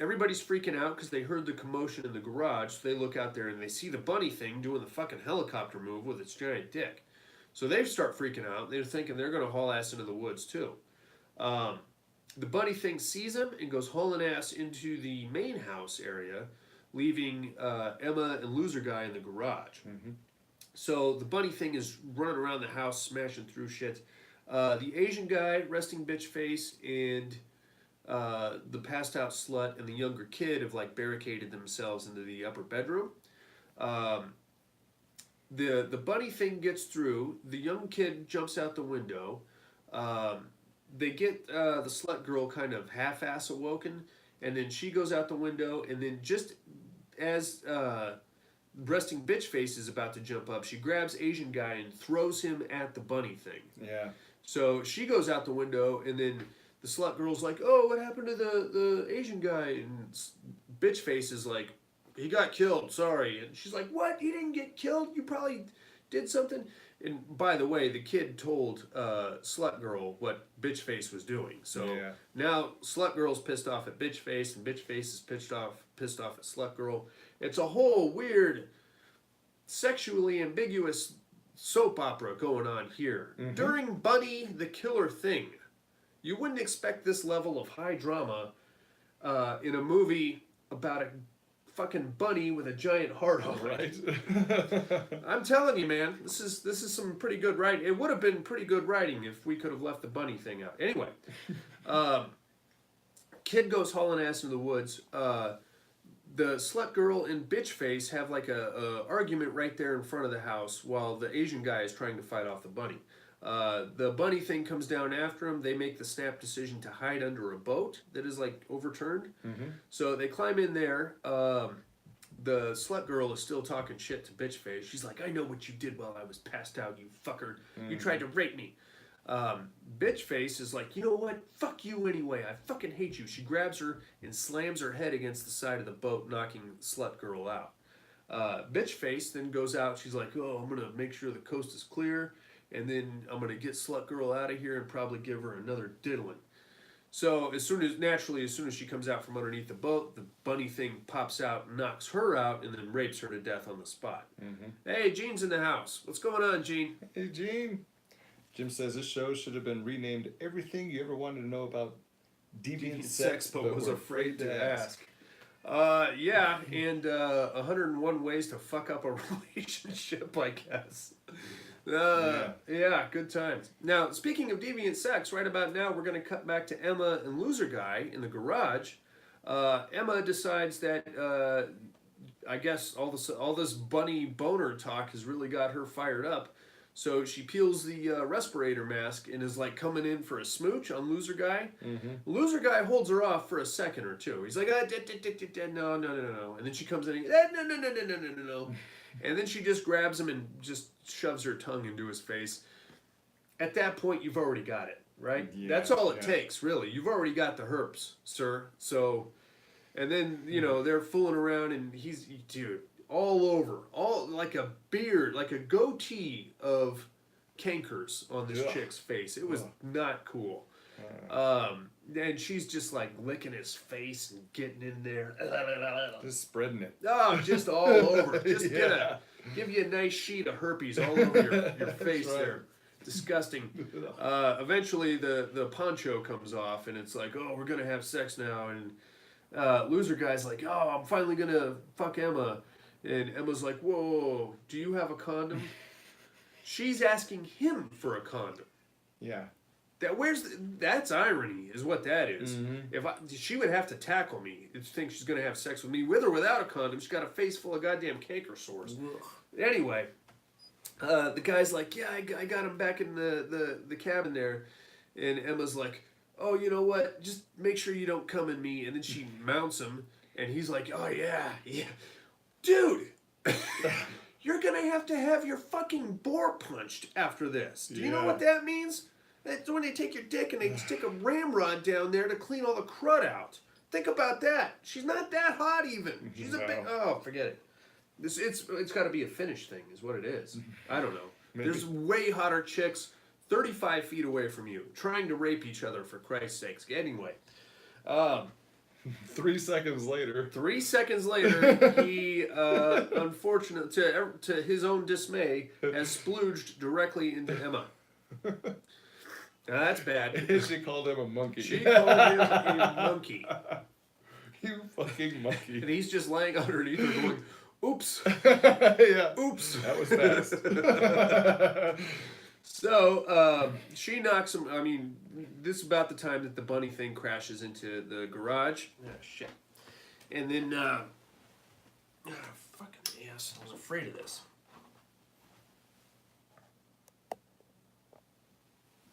everybody's freaking out because they heard the commotion in the garage. So they look out there and they see the bunny thing doing the fucking helicopter move with its giant dick. So they start freaking out. They're thinking they're going to haul ass into the woods too. The bunny thing sees him and goes hauling ass into the main house area, leaving Emma and loser guy in the garage. So the bunny thing is running around the house, smashing through shit. The Asian guy, resting bitch face, and the passed out slut and the younger kid have like barricaded themselves into the upper bedroom. The bunny thing gets through. The young kid jumps out the window. They get the slut girl kind of half-ass awoken, and then she goes out the window, and then just as resting bitch face is about to jump up, she grabs Asian guy and throws him at the bunny thing. Yeah. So she goes out the window, and then the slut girl's like, "Oh, what happened to the Asian guy?" And bitch face is like, "He got killed, sorry." And she's like, "What? He didn't get killed? You probably did something." And by the way, the kid told slut girl what bitch face was doing. So now slut girl's pissed off at bitch face, and bitch face is pissed off at slut girl. It's a whole weird, sexually ambiguous soap opera going on here. During Bunny the Killer Thing. You wouldn't expect this level of high drama in a movie about a fucking bunny with a giant heart on it. Right. I'm telling you, man, this is some pretty good writing. It would have been pretty good writing if we could have left the bunny thing out. Anyway, kid goes hauling ass into the woods. The slut girl and bitch face have like a argument right there in front of the house while the Asian guy is trying to fight off the bunny. The bunny thing comes down after him. They make the snap decision to hide under a boat that is like overturned. So they climb in there. The slut girl is still talking shit to bitch face. She's like, "I know what you did while I was passed out, you fucker. You tried to rape me." Bitch face is like, "You know what? Fuck you anyway. I fucking hate you." She grabs her and slams her head against the side of the boat, knocking slut girl out. Bitch face then goes out. She's like, "Oh, I'm gonna make sure the coast is clear. And then I'm going to get slut girl out of here and probably give her another diddling." So as soon as she comes out from underneath the boat, the bunny thing pops out, knocks her out, and then rapes her to death on the spot. Hey, Gene's in the house. What's going on, Gene? Hey, Gene. Jim says this show should have been renamed Everything You Ever Wanted to Know About Deviant Sex, but was afraid to ask. Yeah, and 101 Ways to Fuck Up a Relationship, I guess. Yeah, good times. Now, speaking of deviant sex, right about now we're going to cut back to Emma and loser guy in the garage. Emma decides that I guess all this bunny boner talk has really got her fired up. So she peels the respirator mask and is like coming in for a smooch on loser guy. Loser guy holds her off for a second or two. He's like, no. And then she comes in and no. And then she just grabs him and just shoves her tongue into his face. At that point, you've already got it, right? Yeah, that's all it takes, really. You've already got the herpes, sir. So, and then, they're fooling around and he's, dude, all over. All like a beard, like a goatee of cankers on this chick's face. It was not cool. And she's just like licking his face and getting in there. Just spreading it. Oh, just all over. Just give you a nice sheet of herpes all over your face there. Disgusting. Eventually the poncho comes off and it's like, "Oh, we're going to have sex now." And loser guy's like, "Oh, I'm finally going to fuck Emma." And Emma's like, "Whoa, do you have a condom?" She's asking him for a condom. Yeah. That's irony, is what that is. If she would have to tackle me to think she's going to have sex with me, with or without a condom. She's got a face full of goddamn canker sores. Anyway, the guy's like, "Yeah, I got him back in the cabin there," and Emma's like, "Oh, you know what? Just make sure you don't come in me." And then she mounts him, and he's like, "Oh yeah, dude." you're gonna have to have your fucking bore punched after this. Do you know Yeah. what that means? That's when they take your dick and they stick a ramrod down there to clean all the crud out. Think about that. She's not that hot even. She's a bit. Oh, forget it. It's got to be a Finnish thing, is what it is. I don't know. Maybe. There's way hotter chicks 35 feet away from you trying to rape each other, for Christ's sakes. Anyway, 3 seconds later. 3 seconds later, he, unfortunately, to his own dismay, has splooged directly into Emma. Now, that's bad. She called him a monkey. She called him a monkey. You fucking monkey. And he's just laying underneath her going, oops, Yeah. oops. That was fast. So, she knocks him. I mean, this is about the time that the bunny thing crashes into the garage. Ah, shit. And then, fucking ass. I was afraid of this.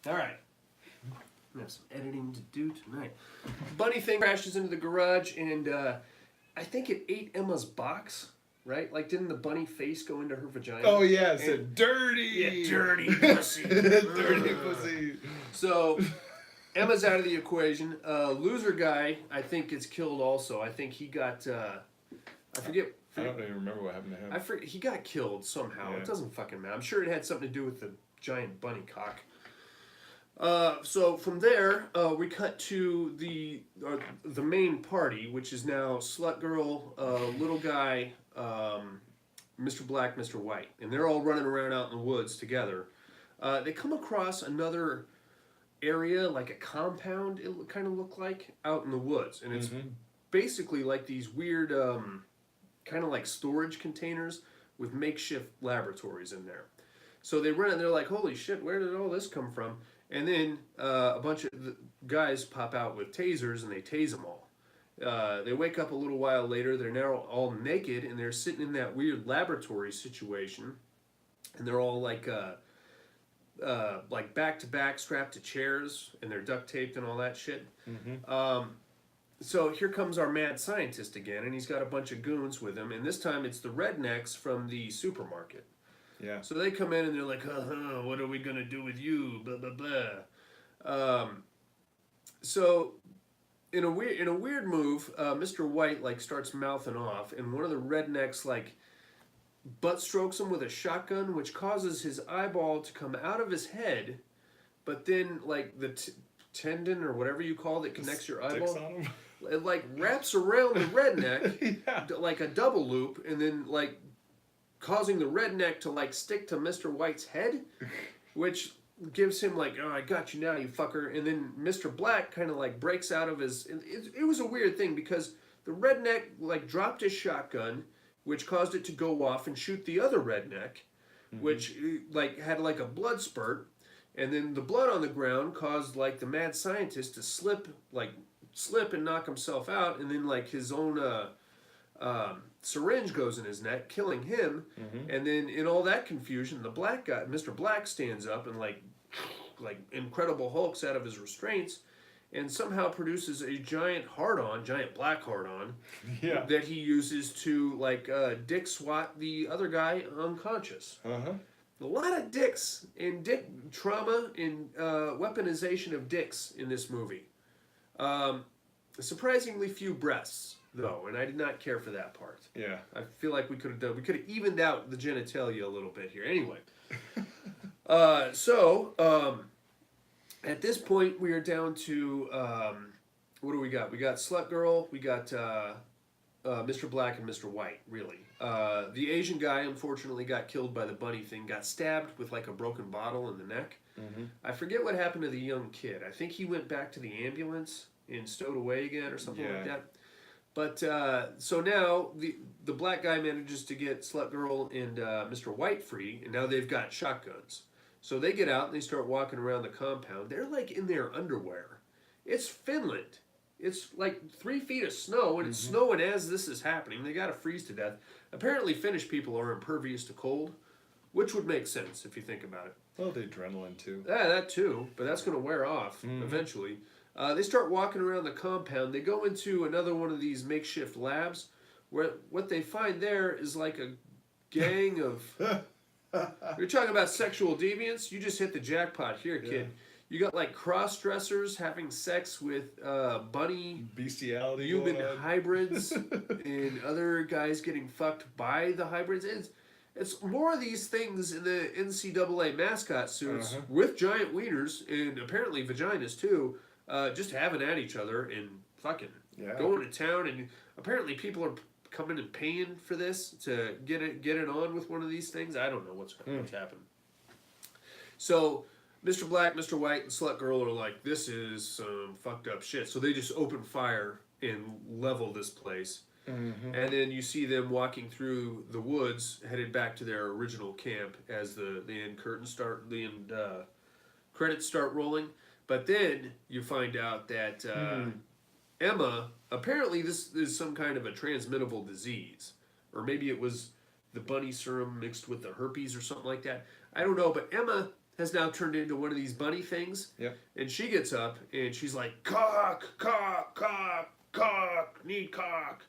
All right. I have some editing to do tonight. Bunny thing crashes into the garage, and I think it ate Emma's box, right? Like, didn't the bunny face go into her vagina? Oh, yeah. It said dirty. Yeah, dirty pussy. Dirty pussy. So, Emma's out of the equation. Loser guy, I think, gets killed also. I think he got, I forget. I don't even remember what happened to him. I forget. He got killed somehow. Yeah. It doesn't fucking matter. I'm sure it had something to do with the giant bunny cock. So from there, we cut to the main party, which is now Slut Girl, Little Guy, Mr. Black, Mr. White. And they're all running around out in the woods together. They come across another area, like a compound, it kind of looked like, out in the woods. And it's basically like these weird, kind of like storage containers with makeshift laboratories in there. So they run and they're like, holy shit, where did all this come from? And then a bunch of guys pop out with tasers and they tase them all. They wake up a little while later. They're now all naked and they're sitting in that weird laboratory situation. And they're all like back to back, strapped to chairs, and they're duct taped and all that shit. So here comes our mad scientist again, and he's got a bunch of goons with him. And this time it's the rednecks from the supermarket. Yeah. So they come in and they're like, what are we going to do with you? Blah, blah, blah. So in a weird move, Mr. White like starts mouthing off, and one of the rednecks like butt strokes him with a shotgun, which causes his eyeball to come out of his head, but then like the tendon or whatever you call it that connects your eyeball, it like wraps around the redneck like a double loop, and then like causing the redneck to like stick to Mr. White's head, which gives him like, oh, I got you now, you fucker. And then Mr. Black kind of like breaks out of his. It was a weird thing because the redneck like dropped his shotgun, which caused it to go off and shoot the other redneck, which like had like a blood spurt, and then the blood on the ground caused like the mad scientist to slip and knock himself out, and then like his own syringe goes in his neck, killing him. And then in all that confusion, the black guy, Mr. Black, stands up and like Incredible Hulks out of his restraints, and somehow produces a giant black hard-on, that he uses to like dick swat the other guy unconscious. A lot of dicks and dick trauma and weaponization of dicks in this movie. Surprisingly few breasts, though, and I did not care for that part. Yeah. I feel like we could have evened out the genitalia a little bit here. Anyway. At this point, we are down to, what do we got? We got Slut Girl, we got Mr. Black and Mr. White, really. The Asian guy, unfortunately, got killed by the bunny thing, got stabbed with like a broken bottle in the neck. I forget what happened to the young kid. I think he went back to the ambulance and stowed away again or something like that. But so now the black guy manages to get Slut Girl and Mr. White free, and now they've got shotguns. So they get out and they start walking around the compound. They're like in their underwear. It's Finland. It's like 3 feet of snow, and it's snowing as this is happening. They got to freeze to death. Apparently, Finnish people are impervious to cold, which would make sense if you think about it. Well, the adrenaline too. Yeah, that too, but that's going to wear off eventually. They start walking around the compound. They go into another one of these makeshift labs, where what they find there is like gang of. You're talking about sexual deviance. You just hit the jackpot here, kid. You got like cross dressers having sex with bunny bestiality, human hybrids, and other guys getting fucked by the hybrids. It's more of these things in the NCAA mascot suits with giant wieners and apparently vaginas too, just having at each other and fucking going to town. And apparently people are coming and paying for this to get it on with one of these things. I don't know what's happened. So Mr. Black, Mr. White, and Slut Girl are like, this is some fucked up shit. So they just open fire and level this place. And then you see them walking through the woods, headed back to their original camp as the end credits start rolling. But then you find out that Emma, apparently this is some kind of a transmittable disease. Or maybe it was the bunny serum mixed with the herpes or something like that. I don't know, but Emma has now turned into one of these bunny things. Yep. And she gets up and she's like, cock, cock, cock, cock, need cock.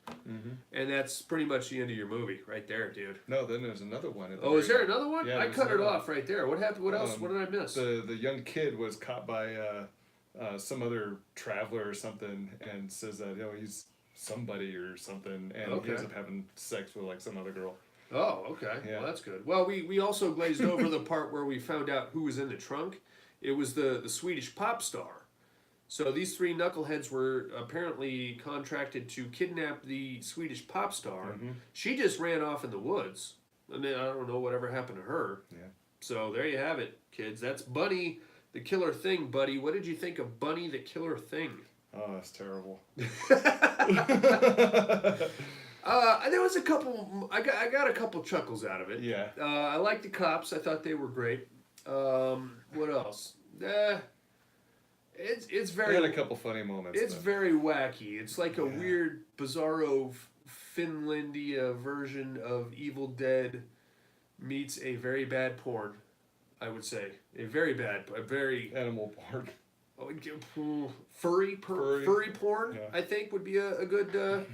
And that's pretty much the end of your movie right there, dude. No, then there's another one. Oh, is there another one? Yeah, I cut it off right there. What happened? What else? What did I miss? The young kid was caught by some other traveler or something and says that he's somebody or something, and he ends up having sex with like some other girl. Oh, okay. Yeah. Well, that's good. Well, we also glazed over the part where we found out who was in the trunk. It was the Swedish pop star. So these three knuckleheads were apparently contracted to kidnap the Swedish pop star. She just ran off in the woods. I mean, I don't know whatever happened to her. Yeah. So there you have it, kids. That's Bunny the Killer Thing, buddy. What did you think of Bunny the Killer Thing? Oh, that's terrible. There was a couple. I got a couple chuckles out of it. Yeah. I liked the cops. I thought they were great. What else? It's very. They had a couple funny moments. It's very wacky. It's like a weird, bizarro Finlandia version of Evil Dead meets a very bad porn. I would say a very animal porn. Furry porn. Yeah. I think would be a good.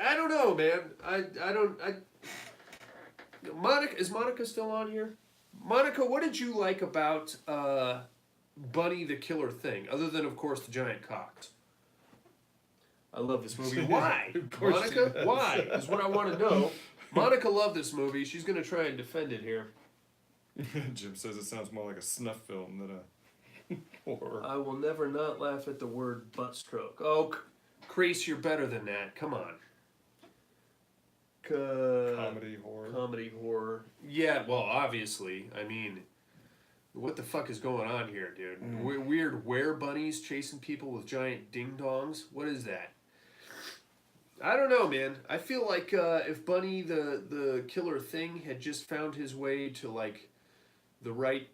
I don't know, man. Monica, is Monica still on here? Monica, what did you like about Bunny the Killer Thing, other than of course the giant cocks? I love this movie. Why, Monica? Why is what I want to know. Monica loved this movie. She's gonna try and defend it here. Jim says it sounds more like a snuff film than a horror. I will never not laugh at the word butt stroke. Oh, Crease, you're better than that. Come on. Comedy horror. Comedy horror. Yeah, well, obviously. I mean, what the fuck is going on here, dude? Weird were-bunnies chasing people with giant ding-dongs? What is that? I don't know, man. I feel like if Bunny the Killer Thing had just found his way to, like, the right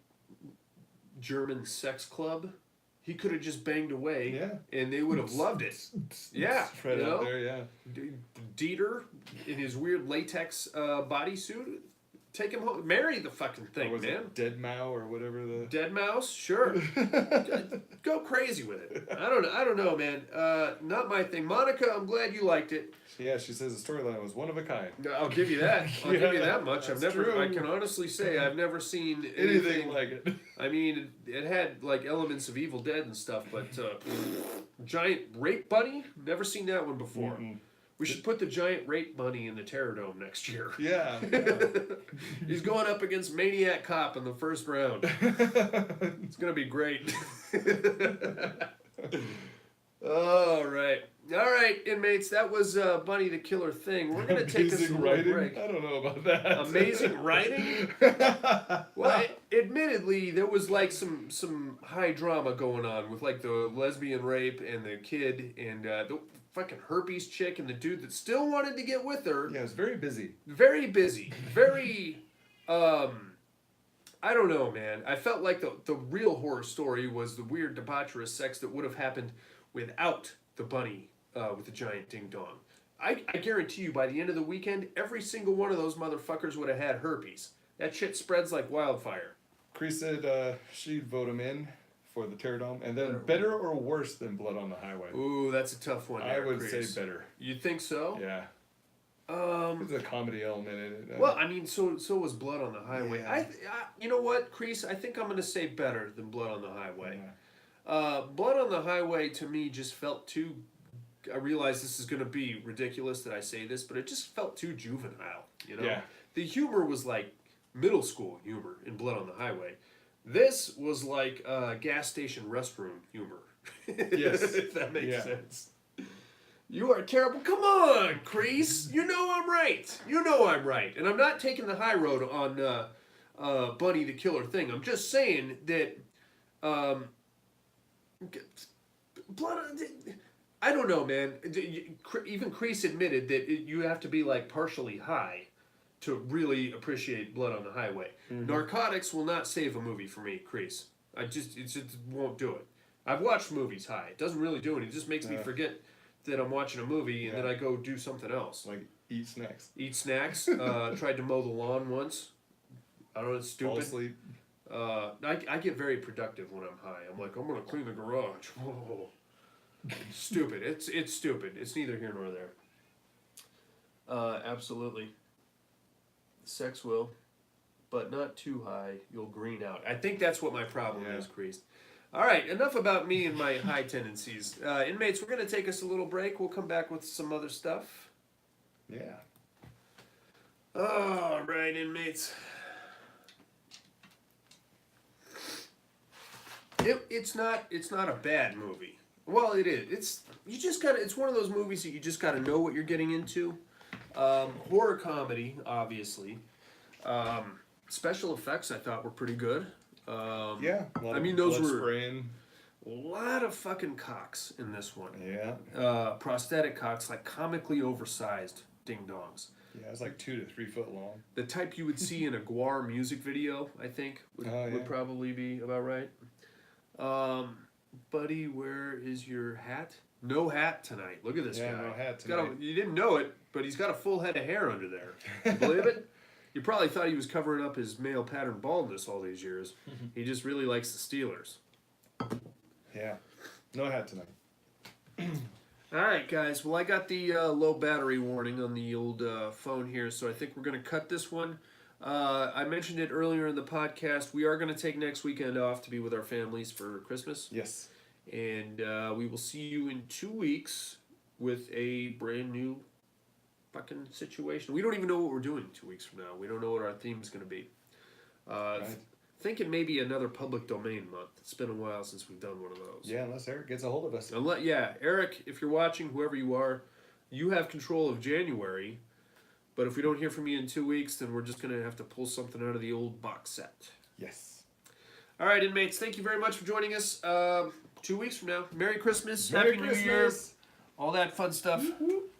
German sex club, he could have just banged away, and they would have loved it. Yeah, right out there, yeah. Dieter in his weird latex bodysuit, take him home, marry the fucking thing, was man. It Dead Mouse or whatever the Dead Mouse, sure. Go crazy with it. I don't know, man. Not my thing. Monica, I'm glad you liked it. Yeah, she says the storyline was one of a kind. I'll give you that. I'll give you that much. True. I can honestly say I've never seen anything like it. I mean, it had like elements of Evil Dead and stuff, but giant rape bunny? Never seen that one before. We should put the giant rape bunny in the Terror Dome next year. Yeah. He's going up against Maniac Cop in the first round. It's gonna be great. All right, inmates. That was Bunny the Killer Thing. We're gonna take us a little break. I don't know about that. Amazing writing. Well, admittedly, there was like some high drama going on with like the lesbian rape and the kid and the fucking herpes chick and the dude that still wanted to get with her. Yeah, it was very busy. Very busy. Very. I don't know, man. I felt like the real horror story was the weird debaucherous sex that would have happened without the bunny with the giant ding dong. I guarantee you, by the end of the weekend, every single one of those motherfuckers would have had herpes. That shit spreads like wildfire. Chris said she'd vote him in for the Terror Dome, and then better or worse than Blood on the Highway. Ooh, that's a tough one. I would say better. You think so? Yeah. There's a comedy element in it. Well, I mean, so was Blood on the Highway. Yeah. You know what, Crease? I think I'm gonna say better than Blood on the Highway. Yeah. Blood on the Highway to me just felt too. I realize this is gonna be ridiculous that I say this, but it just felt too juvenile. You know, Yeah. the humor was like middle school humor in Blood on the Highway. This was like gas station restroom humor. Yes. If that makes Yeah. sense. You are terrible. Come on, Crease. You know I'm right. You know I'm right. And I'm not taking the high road on Bunny the Killer thing. I'm just saying that Blood. I don't know, man. Even Crease admitted that you have to be like partially high to really appreciate Blood on the Highway. Mm-hmm. Narcotics will not save a movie for me, Crease. It just won't do it. I've watched movies high. It doesn't really do it. It just makes me forget that I'm watching a movie and then I go do something else. Like eat snacks. Eat snacks. Tried to mow the lawn once. I don't know, it's stupid. Fall asleep. I get very productive when I'm high. I'm like, I'm gonna clean the garage. Whoa. Stupid. It's stupid. It's neither here nor there. Absolutely. Sex will, but not too high. You'll green out. I think that's what my problem is, Crease. All right, enough about me and my high tendencies. Inmates, we're going to take us a little break. We'll come back with some other stuff. Yeah. All right, inmates. It's not a bad movie. Well, it is. It's one of those movies that you just got to know what you're getting into. Horror comedy, obviously. Special effects I thought were pretty good. Yeah. I mean, those were spraying. a lot of fucking cocks in this one. Yeah. Prosthetic cocks, like comically oversized ding dongs. Yeah, it's like 2 to 3 foot long. The type you would see in a Guar music video, I think, would probably be about right. Buddy, where is your hat? No hat tonight. Look at this guy. No hat tonight. You didn't know it, but he's got a full head of hair under there. You believe it? You probably thought he was covering up his male pattern baldness all these years. He just really likes the Steelers. Yeah. No hat tonight. All right, guys. Well, I got the low battery warning on the old phone here, so I think we're going to cut this one. I mentioned it earlier in the podcast. We are going to take next weekend off to be with our families for Christmas. Yes. And we will see you in 2 weeks with a brand new fucking situation. We don't even know what we're doing 2 weeks from now. We don't know what our theme is going to be. Right. Thinking maybe another public domain month. It's been a while since we've done one of those. Yeah, unless Eric gets a hold of us. Eric, if you're watching, whoever you are, you have control of January. But if we don't hear from you in 2 weeks, then we're just going to have to pull something out of the old box set. Yes. All right, inmates, thank you very much for joining us. 2 weeks from now. Merry Christmas. Merry Happy Christmas. New Year. All that fun stuff. Whoop, whoop.